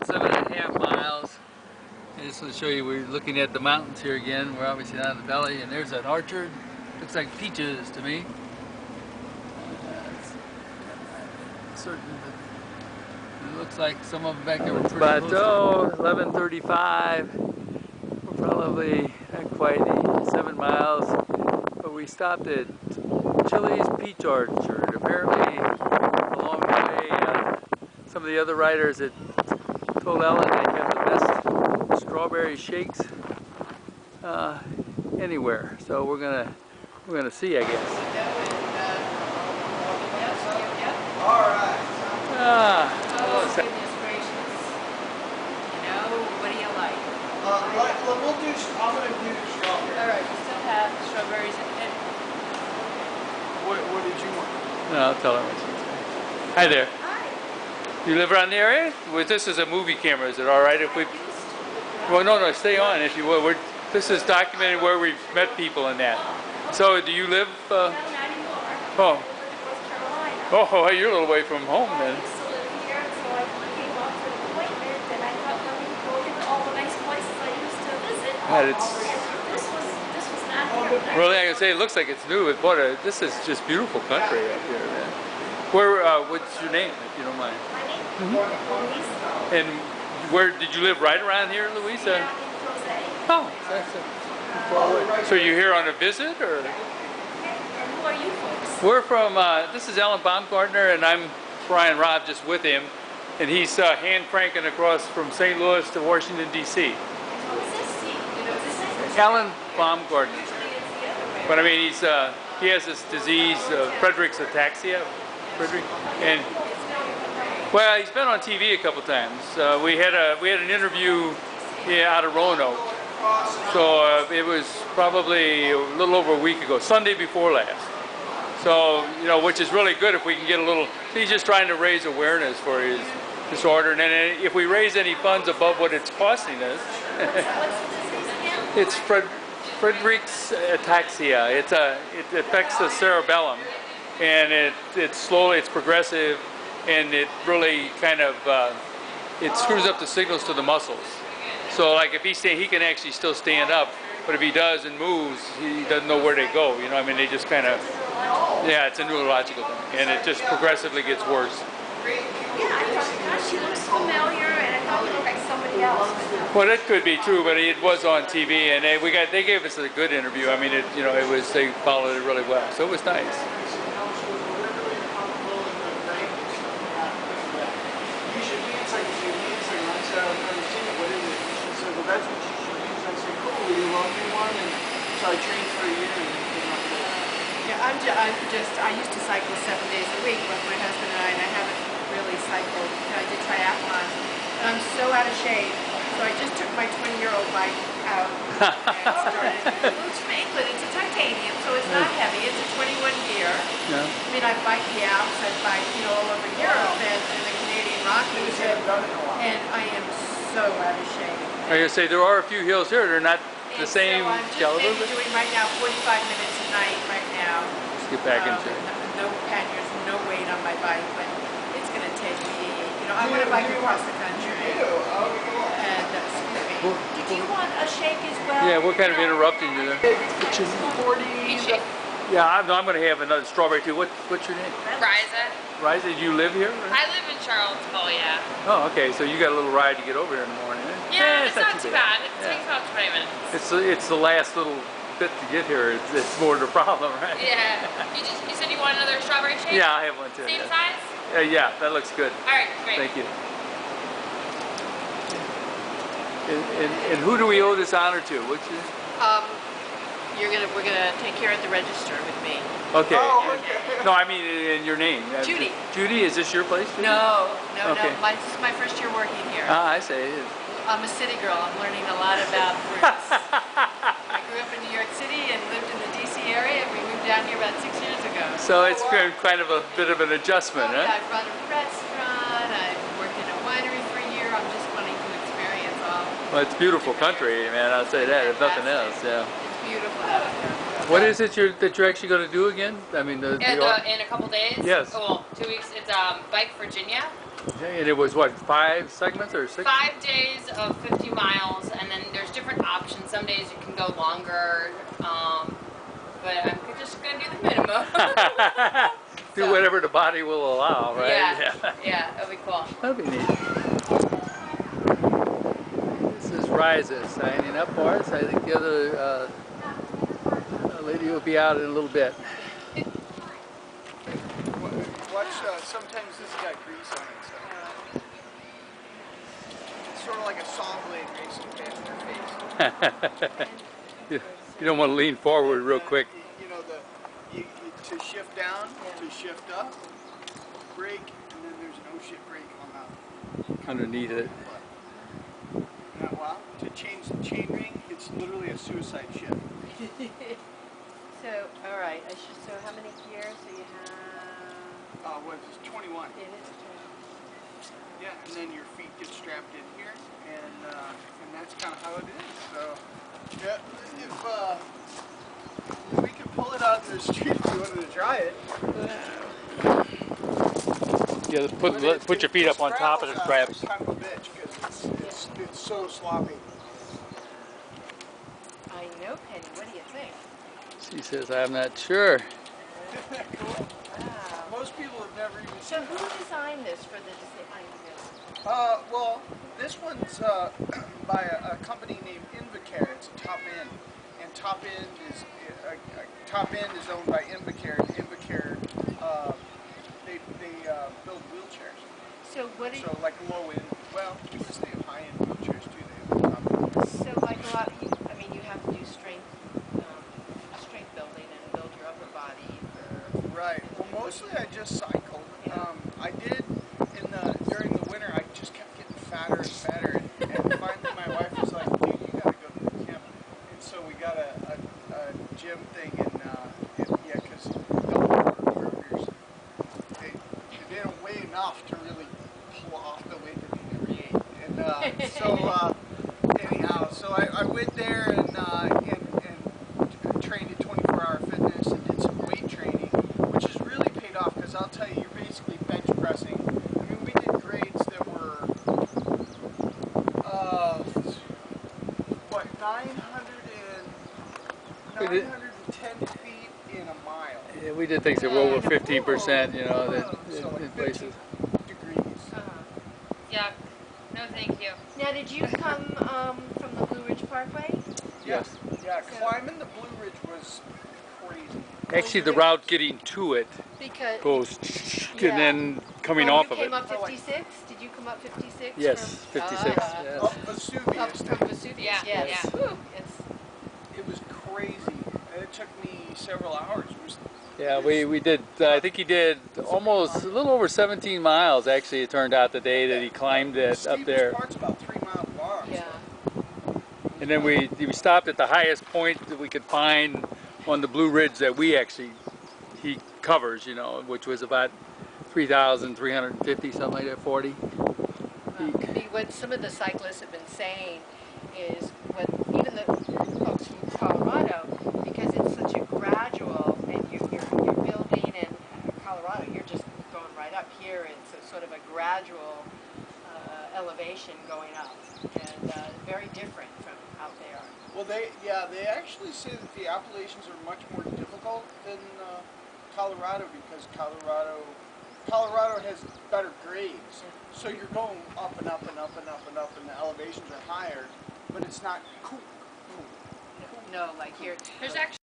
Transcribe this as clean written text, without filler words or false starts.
7.5 miles. I just want to show you, we're looking at the mountains here again. We're obviously not in the valley, and there's an orchard. Looks like peaches to me. Certain, but it looks like some of them back there were pretty close. Bateau, 11:35. We're probably not quite 7 miles, but we stopped at Chili's Peach Orchard. Apparently, along the way, some of the other riders had told Ellen they have the best strawberry shakes anywhere. So we're gonna see, I guess. All right. Goodness gracious. You know, what do you like? I'm gonna do strawberry. All right, we still have strawberries and What did you want? No, I'll tell her what she said. Hi there. hi. You live around the area? Well, this is a movie camera. Is it all right if we? Well, no, stay on if you will. This is documenting where we've met people and that. So, do you live? No, not anymore. Oh. North Carolina. Oh, you're a little way from home I then. used to live here, so I came up for an appointment, and I thought, let me go to all the nice places I used to visit. Yeah, it's This was not here. really, I can say it looks like it's new, but this is just beautiful country up here, man. Where? What's your name, if you don't mind? My name? Mm-hmm. And where did you live? Right around here, Louisa? Yeah, in Jose. Oh, that's far away. So you're here on a visit, or? And who are you folks? We're from, this is Alan Baumgartner, and I'm Brian Robb, just with him. And he's hand cranking across from St. Louis to Washington, D.C. And who is this? This is Alan Baumgartner. usually it's the other way. But I mean, he has this disease, Friedreich's ataxia. And well, he's been on TV a couple times. We had an interview out of Roanoke. So it was probably a little over a week ago, Sunday before last. So, you know, which is really good if we can get a little, he's just trying to raise awareness for his disorder. And then if we raise any funds above what it's costing us, What's the disease again? it's Friedreich's ataxia. It affects the cerebellum, and it's progressive, and it really kind of, it screws up the signals to the muscles. So like if he can actually still stand up, but if he does and moves, he doesn't know where they go. You know, I mean, they just kind of, yeah, it's a neurological thing, and it just progressively gets worse. Yeah, I thought, gosh, she looks familiar, and I thought you looked like somebody else. Well, that could be true, but it was on TV, and they gave us a good interview. I mean, they followed it really well, so it was nice. That's what you should use. I said, cool, will you loan me one? And so I trained for a year and came up with that. Yeah, I used to cycle 7 days a week with my husband and I haven't really cycled. I did triathlon, and I'm so out of shape. So I just took my 20-year-old bike out and started. It's Franklin, it's a titanium, so it's not heavy. It's a 21 gear. Yeah. I mean, I bike the Alps, I bike, all over Europe and the Canadian Rockies, and I am so out of shape. I gotta say, there are a few hills here. They're not the same so I'm just caliber. maybe doing right now 45 minutes a night right now. Let's get back into it. No panniers, no weight on my bike, but it's going to take me, I want to bike across the country. And, excuse me. Did you want a shake as well? Yeah, we're kind of interrupting you there. Yeah, I'm going to have another strawberry too. What's your name? Riza. Riza, do you live here? I live in Charlottesville, yeah. Oh, okay. So you got a little ride to get over there in the morning, eh? Yeah, it's not too bad. It takes about 20 minutes. It's the last little bit to get here. It's more the problem, right? Yeah. You said you want another strawberry shake? Yeah, I have one too. Same Yeah. size? Yeah, that looks good. All right, great. Thank you. And who do we owe this honor to? What's your... We're gonna take care of the register with me. Okay. Oh, okay. No, I mean in your name. Judy. Judy, is this your place? Judy? No. Okay. This is my first year working here. Ah, I say it is. I'm a city girl. I'm learning a lot about roots. I grew up in New York City and lived in the D.C. area, and we moved down here about 6 years ago. So it's been kind of a bit of an adjustment, huh? Yeah, I've run a restaurant. I've worked in a winery for a year. I'm just wanting to experience all. Well, it's beautiful country, man. I'll say that, if nothing else. Yeah. It's beautiful out here. What is it that you're actually going to do again? I mean, In a couple days? Yes. Oh, well, 2 weeks. It's Bike Virginia. Okay, and it was what, 5 segments or 6? 5 days of 50 miles, and then there's different options. Some days you can go longer, but I'm just going to do the minimum. Do So, whatever the body will allow, right? Yeah, it'll be cool. That'd be neat. This is Riza signing up for us. I think the other lady will be out in a little bit. Watch, sometimes this has got grease on it, so. It's sort of like a saw blade racing past your face. You don't want to lean forward real quick. You know, to shift down, to shift up, brake, and then there's an oh shit brake on that. Underneath it. Now, wow, to change the chain ring, it's literally a suicide shift. So, all right. So how many gears do you have? What is this, 21? It is 20. Yeah, and then your feet get strapped in here, and that's kind of how it is. So, yeah, if we could pull it out in the street if you wanted to try it. Yeah, put your feet up on top of the straps. It's kind of a bitch because it's so sloppy. I know, Penny. What do you think? She says, I'm not sure. Isn't that cool? Wow. Most people have never even So seen who it. designed this for the design? Well, this one's by a company named Invacare. It's a Top End, and Top End is owned by Invacare. And Invacare, they build wheelchairs. So what do you, So like low end, well, because they have high end wheelchairs too. They have top end. so like a lot, I mean, you have to do strength building and build your upper body. Right. Well, mostly I just cycled. I did during the winter. I just kept getting fatter and fatter, and finally my wife was like, "Dude, you gotta go to the gym." And so we got a gym thing, and yeah, because burgers, they don't weigh enough to really pull off the weight that they create. And so anyhow, so I went there and trained at 24-hour fitness and did some weight training, which has really paid off because I'll tell you, you're basically bench pressing. I mean, we did grades that were, what, 910 feet in a mile. Yeah, we did things that were over 15%, you know, So like in 15 places. degrees. Yeah. No, thank you. Now, did you come from the Blue Ridge Parkway? Yes. Yeah, climbing the Blue Ridge was crazy. Actually, the route getting to it Because goes Yeah. and then coming off of you it. came up 56? Did you come up 56? Yes, from, 56. Yes. Up Vesuvius. Up from Vesuvius, Yeah, yes. yeah. Whew, It was crazy. And it took me several hours. Yeah, we did, I think he did almost a little over 17 miles actually, it turned out the day that he climbed it up there. The part's about 3 miles long. yeah. And then we stopped at the highest point that we could find on the Blue Ridge that he covers, you know, which was about 3,350, something like that, 40 feet. What some of the cyclists have been saying is when even the folks from Colorado, because it's such a gradual, and you're building in Colorado, you're just going right up. Here it's a sort of a gradual elevation going up, and very different from out there. Well, they actually say that the Appalachians are much more difficult than Colorado because Colorado has better grades. So you're going up and up and up and up and up, and the elevations are higher, but it's not cool. No, like here. There's actually